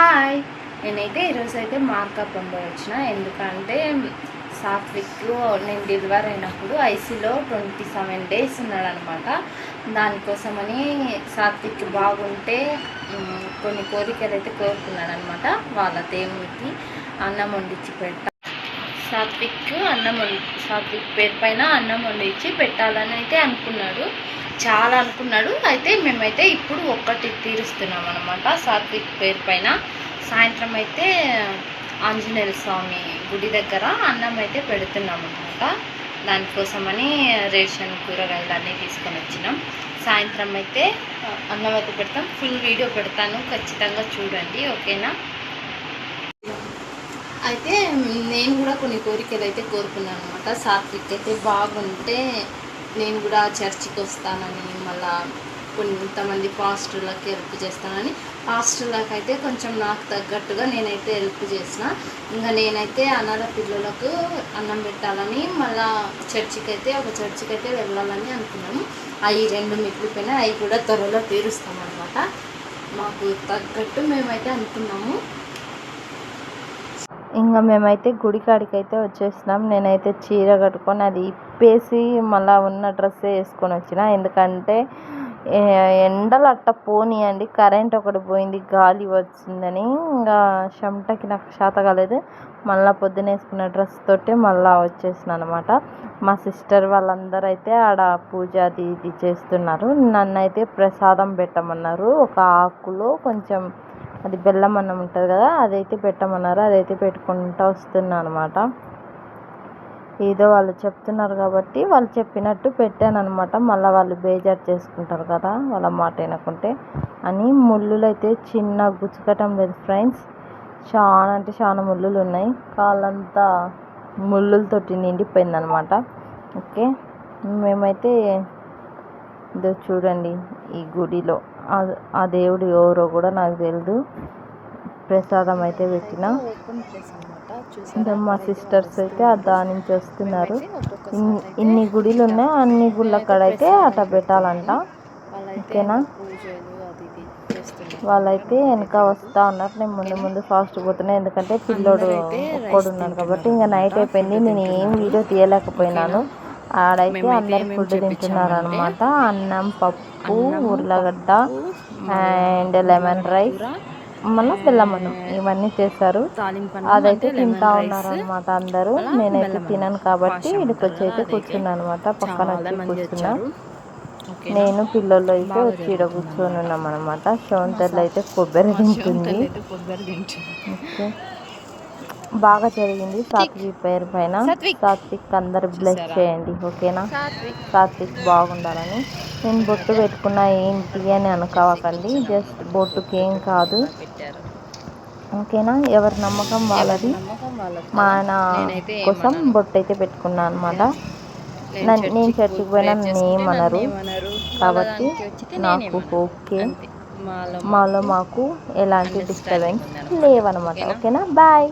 Hi, నేనైతే ఈరోజైతే markup వచ్చిన. ఎందుకంటే సాత్విక్ నేను డెలివరీ అయినప్పుడు ఐసీలో 27 days ఉన్నాడనమాట. దానికోసమని సాత్విక్ బాగుంటే కొన్ని కోరికలు అయితే కోరుకున్నాడు అనమాట. వాళ్ళ దేవునికి అన్నం వండించి సాత్విక్ పేరు పైన అన్నం వండించి పెట్టాలని అయితే అనుకున్నాడు. చాలా అనుకున్నాడు. అయితే మేమైతే ఇప్పుడు ఒక్కటి తీరుస్తున్నాం అనమాట. సాత్విక్ పేరు పైన సాయంత్రం అయితే ఆంజనేయ స్వామి గుడి దగ్గర అన్నం అయితే పెడుతున్నాం అనమాట. దానికోసమని రేషన్ కూరగాయలు అన్నీ తీసుకొని వచ్చినాం. సాయంత్రం అయితే అన్నం అయితే పెడతాం. ఫుల్ వీడియో పెడతాను, ఖచ్చితంగా చూడండి, ఓకేనా. అయితే నేను కూడా కొన్ని కోరికలు అయితే కోరుకున్నాను అనమాట. సాత్విక్ అయితే బాగుంటే నేను కూడా చర్చికి వస్తానని, మళ్ళీ కొంతమంది పాస్టర్లకు హెల్ప్ చేస్తానని. పాస్టర్లకు అయితే కొంచెం నాకు తగ్గట్టుగా నేనైతే హెల్ప్ చేసిన. ఇంకా నేనైతే అనాథ పిల్లలకు అన్నం పెట్టాలని, మళ్ళీ ఒక చర్చికి అయితే వెళ్ళాలని అనుకున్నాము. అవి 2 మిగిలిపోయినా అవి కూడా త్వరలో తీరుస్తామన్నమాట. మాకు తగ్గట్టు మేమైతే అనుకున్నాము. ఇంకా మేమైతే గుడికాడికి అయితే వచ్చేసినాం. నేనైతే చీర కట్టుకొని అది ఇప్పేసి మళ్ళీ ఉన్న డ్రెస్సే వేసుకొని వచ్చిన. ఎందుకంటే ఎండలు అట్ట పోనీయండి, కరెంట్ ఒకటి పోయింది, గాలి వచ్చిందని ఇంకా చెమటకి నాకు శాత కాలేదు. మళ్ళీ పొద్దున వేసుకున్న డ్రెస్ తోటి మళ్ళీ వచ్చేసిన అనమాట. మా సిస్టర్ వాళ్ళందరూ అయితే ఆడ పూజ అది ఇది చేస్తున్నారు. నన్ను అయితే ప్రసాదం పెట్టమన్నారు. ఒక ఆకులో కొంచెం అది బెల్లం అన్నం ఉంటుంది కదా, అదైతే పెట్టమన్నారు. అదైతే పెట్టుకుంటూ వస్తున్నా అనమాట. ఏదో వాళ్ళు చెప్తున్నారు కాబట్టి వాళ్ళు చెప్పినట్టు పెట్టాను అనమాట. మళ్ళీ వాళ్ళు బేజారు చేసుకుంటారు కదా వాళ్ళ మాట వినకుంటే అని. ముళ్ళులు అయితే చిన్న గుచ్చుకటం లేదు ఫ్రెండ్స్, చాలా అంటే చాలా ముళ్ళులు ఉన్నాయి. కాళ్ళంతా ముళ్ళులతోటి నిండిపోయిందనమాట. ఓకే, మేమైతే ఇదో చూడండి, ఈ గుడిలో ఆ దేవుడు ఎవరో కూడా నాకు తెలియదు. ప్రసాదం అయితే పెట్టిన. మా సిస్టర్స్ అయితే దాని నుంచి వస్తున్నారు. ఇన్ని గుడిలు ఉన్నాయి, అన్ని గుళ్ళ కాడ అయితే అట్లా పెట్టాలంట, ఓకేనా. వాళ్ళైతే వెనక వస్తూ ఉన్నారు. నేను ముందు ఫాస్ట్ పోతున్నాను, ఎందుకంటే పిల్లోడు ఒక్కడు ఉన్నాను కాబట్టి. ఇంకా నైట్ అయిపోయింది, నేను ఏం వీడియో తీయలేకపోయినాను. ఆడైతే అందరు ఫుడ్ తింటున్నారు అనమాట. అన్నం, పప్పు, ఉర్లగడ్డ అండ్ లెమన్ రైస్, మళ్ళీ బెల్లం అన్నం, ఇవన్నీ చేశారు. అదైతే తింటా ఉన్నారనమాట అందరూ. నేనైతే తినను కాబట్టి ఇక్కడికి వచ్చి అయితే కూర్చున్నాను అనమాట. పక్కన వచ్చి కూర్చున్నా. నేను పిల్లలు అయితే వచ్చి ఇక్కడ కూర్చొని ఉన్నాం అనమాట. శవంతర్లు అయితే కొబ్బరి తింటుంది. ఓకే, బాగా జరిగింది సాత్విక్ పేరు పైన. సాత్విక్ అందరు బ్లెస్ చేయండి, ఓకేనా. సాత్విక్ బాగుండాలని. నేను బొట్టు పెట్టుకున్నా ఏంటి అని అనుకోవకండి, జస్ట్ బొట్టుకి ఏం కాదు, ఓకేనా. ఎవరి నమ్మకం వాళ్ళది. మా ఆయన కోసం బొట్టు అయితే పెట్టుకున్నా అనమాట. నేను చర్చికి పోయినా నన్ను ఏమనరు కాబట్టి నాకు ఓకే. మాకు ఎలాంటి డిస్టర్బెన్స్ లేవన్నమాట, ఓకేనా. బాయ్.